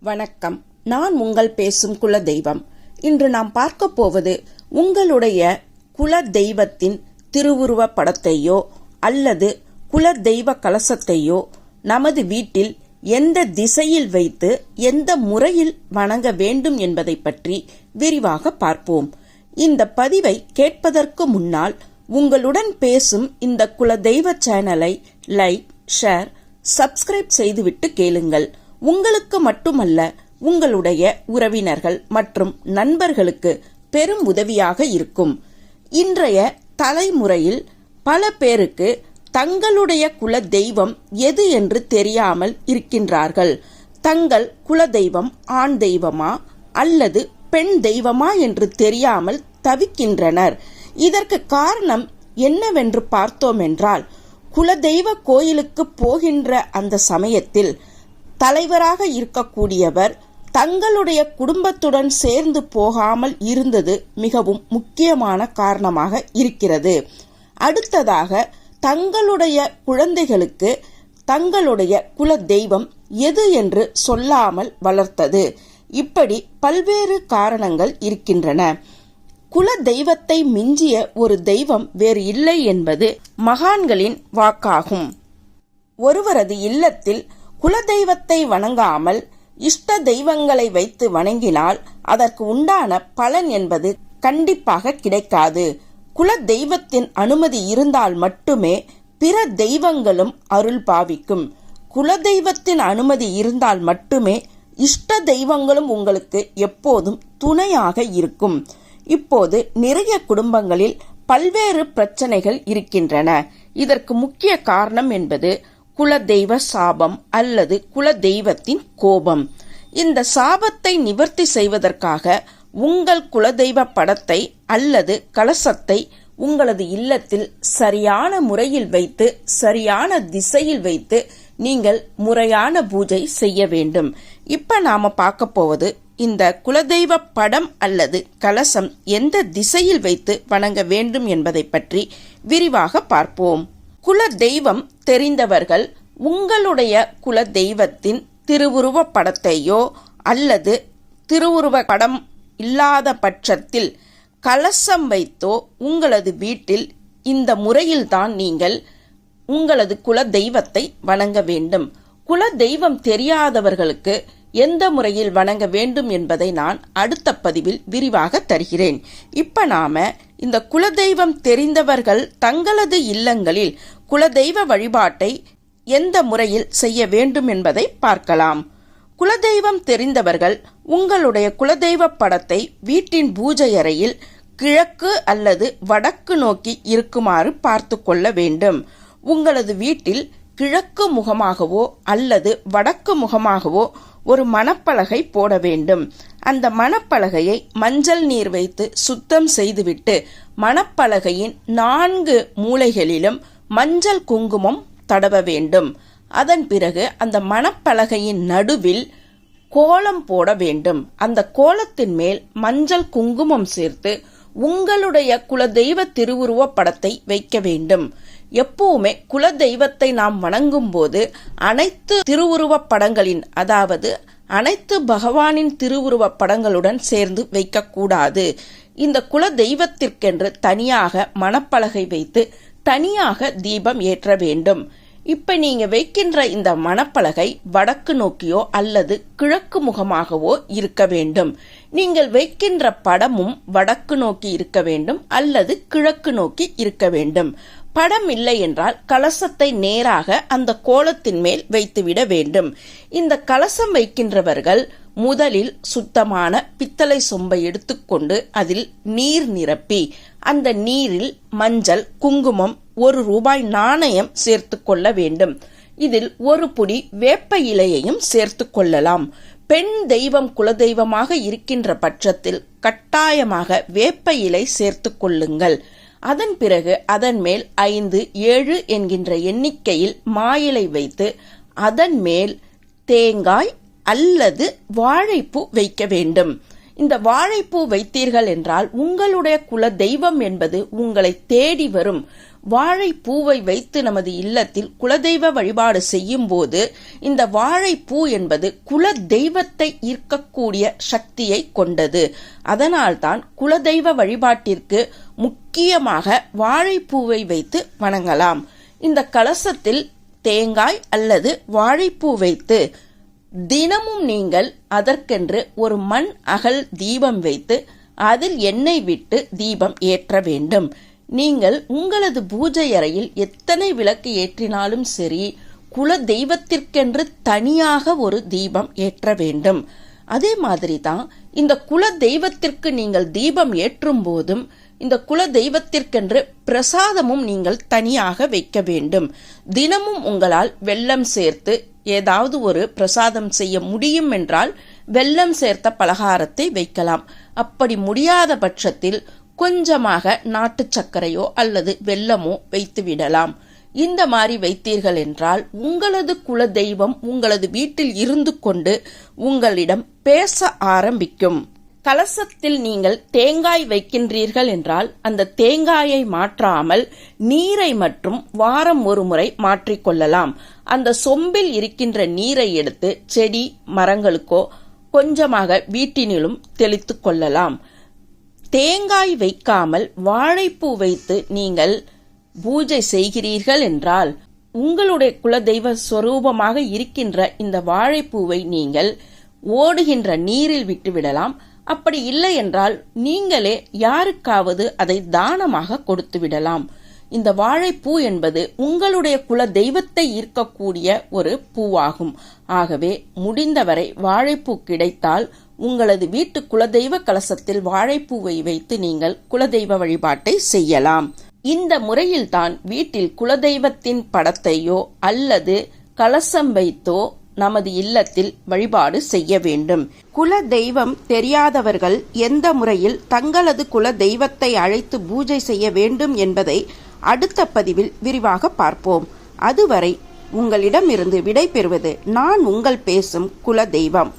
வணக்கம். நான் உங்கள் பேசும் குல தெய்வம். இன்று நாம் பார்க்க போவது உங்களுடைய குல தெய்வத்தின் திருவுருவ படத்தையோ அல்லது குல தெய்வ கலசத்தையோ நமது வீட்டில் எந்த திசையில் வைத்து எந்த முறையில் வணங்க வேண்டும் என்பதை பற்றி விரிவாக பார்ப்போம். இந்த பதிவை கேட்பதற்கு முன்னால் உங்களுடன் பேசும் இந்த குல தெய்வ சேனலை லைக், ஷேர், சப்ஸ்கிரைப் செய்துவிட்டு கேளுங்கள். உங்களுக்கு மட்டுமல்ல, உங்களுடைய உறவினர்கள் மற்றும் நண்பர்களுக்கு பெரும் உதவியாக இருக்கும். இன்றைய தலைமுறையில் பல பேருக்கு தங்களுடைய குல தெய்வம் எது என்று தெரியாமல் இருக்கின்றார்கள். தங்கள் குல தெய்வம் ஆண் தெய்வமா அல்லது பெண் தெய்வமா என்று தெரியாமல் தவிக்கின்றனர். இதற்கு காரணம் என்னவென்று பார்த்தோம் என்றால், குலதெய்வ கோயிலுக்கு போகின்ற அந்த சமயத்தில் தலைவராக இருக்கக்கூடியவர் தங்களுடைய குடும்பத்துடன் சேர்ந்து போகாமல் இருந்தது மிகவும் முக்கியமான காரணமாக இருக்கிறது. அடுத்ததாக தங்களுடைய குழந்தைகளுக்கு தங்களுடைய குல தெய்வம் எது என்று சொல்லாமல் வளர்த்தது. இப்படி பல்வேறு காரணங்கள் இருக்கின்றன. குல தெய்வத்தை மிஞ்சிய ஒரு தெய்வம் வேறு இல்லை என்பது மகான்களின் வாக்காகும். ஒருவரது இல்லத்தில் குலதெய்வத்தை வணங்காமல் இஷ்ட தெய்வங்களை வைத்து வணங்கினால் அதற்கு உண்டான பலன் என்பது கண்டிப்பாக கிடைக்காது. குல தெய்வத்தின் அனுமதி இருந்தால் மட்டுமே பிற தெய்வங்களும் அருள் பாவிக்கும். குலதெய்வத்தின் அனுமதி இருந்தால் மட்டுமே இஷ்ட தெய்வங்களும் உங்களுக்கு எப்போதும் துணையாக இருக்கும். இப்போது நிறைய குடும்பங்களில் பல்வேறு பிரச்சனைகள் இருக்கின்றன. இதற்கு முக்கிய காரணம் என்பது குலதெய்வ சாபம் அல்லது குலதெய்வத்தின் கோபம். இந்த சாபத்தை நிவர்த்தி செய்வதற்காக உங்கள் குலதெய்வ படத்தை அல்லது கலசத்தை உங்களது இல்லத்தில் சரியான முறையில் வைத்து சரியான திசையில் வைத்து நீங்கள் முறையான பூஜை செய்ய வேண்டும். இப்ப நாம பார்க்க போவது இந்த குலதெய்வ படம் அல்லது கலசம் எந்த திசையில் வைத்து வணங்க வேண்டும் என்பதை பற்றி விரிவாக பார்ப்போம். குல தெய்வம் தெரிந்தவர்கள் உங்களுடைய குல தெய்வத்தின் திருவுருவ படத்தையோ அல்லது திருவுருவ படம் இல்லாத பட்சத்தில் கலசம் வைத்தோ உங்களது வீட்டில் இந்த முறையில்தான் நீங்கள் உங்களது குல தெய்வத்தை வணங்க வேண்டும். குல தெய்வம் தெரியாதவர்களுக்கு எந்த முறையில் வணங்க வேண்டும் என்பதை நான் அடுத்த பதிவில் விரிவாக தருகிறேன். இப்ப நாம இந்த குலதெய்வம் தெரிந்தவர்கள் தங்களது இல்லங்களில் குலதெய்வ வழிபாட்டை எந்த முறையில் செய்ய வேண்டும் என்பதை பார்க்கலாம். குலதெய்வம் தெரிந்தவர்கள் உங்களுடைய குலதெய்வ படத்தை வீட்டின் பூஜை அறையில் கிழக்கு அல்லது வடக்கு நோக்கி இருக்குமாறு பார்த்து கொள்ள வேண்டும். உங்களது வீட்டில் கிழக்கு முகமாகவோ அல்லது வடக்கு முகமாகவோ ஒரு மணப்பலகை போட வேண்டும். அந்த மணப்பலகையை மஞ்சள் நீர் வைத்து சுத்தம் செய்துவிட்டு மணப்பலகையின் 4 மூலைகளிலும் மஞ்சள் குங்குமம் தடவ வேண்டும். அதன் பிறகு அந்த மணப்பலகையின் நடுவில் கோலம் போட வேண்டும். அந்த கோலத்தின் மேல் மஞ்சள் குங்குமம் சேர்த்து உங்களுடைய குலதெய்வ திருவுருவ படத்தை வைக்க வேண்டும். எப்பவுமே குல தெய்வத்தை நாம் வணங்கும் போது அனைத்து திருவுருவ படங்களின் அதாவது அனைத்து பகவானின் திருவுருவ படங்களுடன் சேர்ந்து வைக்கக்கூடாது. இந்த குல தெய்வத்திற்கென்று தனியாக மணப்பலகை வைத்து தனியாக தீபம் ஏற்ற வேண்டும். இப்ப நீங்க வைக்கின்ற இந்த மணப்பலகை வடக்கு நோக்கியோ அல்லது கிழக்கு முகமாகவோ இருக்க வேண்டும். நீங்கள் வைக்கின்ற படமும் வடக்கு நோக்கி இருக்க வேண்டும் அல்லது கிழக்கு நோக்கி இருக்க வேண்டும். படம் இல்லை என்றால் கலசத்தை நேராக அந்த கோலத்தின் மேல் வைத்துவிட வேண்டும். இந்த கலசம் வைக்கின்றவர்கள் முதலில் சுத்தமான பித்தளை சொம்பை எடுத்துக்கொண்டு அதில் நீர் நிரப்பி அந்த நீரில் மஞ்சள், குங்குமம், 1 ரூபாய் நாணயம் சேர்த்து கொள்ள வேண்டும். இதில் 1 புடி வேப்ப இலையையும் சேர்த்து கொள்ளலாம். பெண் தெய்வம் குலதெய்வமாக இருக்கின்ற பட்சத்தில் கட்டாயமாக வேப்ப இலை சேர்த்து கொள்ளுங்கள். அதன் பிறகு அதன் மேல் 5, 7 என்கின்ற எண்ணிக்கையில் மாயிலை வைத்து அதன் மேல் தேங்காய் அல்லது வாழைப்பூ வைக்க வேண்டும். இந்த வாழைப்பூ வைத்தீர்கள் என்றால் உங்களுடைய குல தெய்வம் என்பது உங்களை தேடி வரும். வாழைப்பூவை வைத்து நமது இல்லத்தில் குலதெய்வ வழிபாடு செய்யும் போது இந்த வாழைப்பூ என்பது குல தெய்வத்தை ஈர்க்கக்கூடிய சக்தியை கொண்டது. அதனால்தான் குலதெய்வ வழிபாட்டிற்கு முக்கியமாக வாழைப்பூவை வைத்து வணங்கலாம். இந்த கலசத்தில் தேங்காய் அல்லது வாழைப்பூ வைத்து தினமும் நீங்கள் அதற்கென்று ஒரு மண் அகல் தீபம் வைத்து அதில் எண்ணெய் விட்டு தீபம் ஏற்ற வேண்டும். நீங்கள் உங்களது பூஜை அறையில் எத்தனை விளக்கு ஏற்றினாலும் சரி, குல தெய்வத்திற்கென்று தனியாக ஒரு தீபம் ஏற்ற வேண்டும். அதே மாதிரி தான் இந்த குல தெய்வத்திற்கு நீங்கள் தீபம் ஏற்றும் போதும் இந்த குல தெய்வத்திற்கென்று பிரசாதமும் நீங்கள் தனியாக வைக்க வேண்டும். தினமும் உங்களால் வெல்லம் சேர்த்து ஏதாவது ஒரு பிரசாதம் செய்ய முடியும் என்றால் வெல்லம் சேர்த்த பலகாரத்தை வைக்கலாம். அப்படி முடியாத பட்சத்தில் கொஞ்சமாக நாட்டு சர்க்கரையோ அல்லது வெல்லமோ வைத்து விடலாம். இந்த மாதிரி வைத்தீர்கள் என்றால் உங்களது குல தெய்வம் உங்களது வீட்டில் இருந்து கொண்டு உங்களிடம் பேச ஆரம்பிக்கும். கலசத்தில் நீங்கள் தேங்காய் வைக்கின்றீர்கள் என்றால் அந்த தேங்காயை மாற்றாமல் நீரை மற்றும் வாரம் ஒரு முறை மாற்றிக்கொள்ளலாம். அந்த சொம்பில் இருக்கின்ற நீரை எடுத்து செடி மரங்களுக்கோ கொஞ்சமாக வீட்டினிலும் தெளித்து கொள்ளலாம். தேங்காய் வைக்காமல் வாழைப்பூ வைத்து நீங்கள் பூஜை செய்கிறீர்கள் என்றால் உங்களுடைய குலதெய்வ ஸ்வரூபமாக இருக்கின்ற இந்த வாழைப்பூவை நீங்கள் ஓடுகின்ற நீரில் விட்டுவிடலாம். அப்படி இல்லை என்றால் நீங்களே யாருக்காவது அதை தானமாக கொடுத்து விடலாம். இந்த வாழைப்பூ என்பது உங்களுடைய குல தெய்வத்தை ஈர்க்கக்கூடிய ஒரு பூவாகும். ஆகவே முடிந்தவரை வாழைப்பூ கிடைத்தால் உங்களது வீட்டு குலதெய்வ கலசத்தில் வாழைப்பூவை வைத்து நீங்கள் குலதெய்வ வழிபாட்டை செய்யலாம். இந்த முறையில்தான் வீட்டில் குலதெய்வத்தின் படத்தையோ அல்லது கலசம் வைத்தோ நமது இல்லத்தில் வழிபாடு செய்ய வேண்டும். குல தெய்வம் தெரியாதவர்கள் எந்த முறையில் தங்களது குல தெய்வத்தை அழைத்து பூஜை செய்ய வேண்டும் என்பதை அடுத்த பதிவில் விரிவாக பார்ப்போம். அதுவரை உங்களிடமிருந்து விடை பெறுவது நான் உங்கள் பேசும் குல தெய்வம்.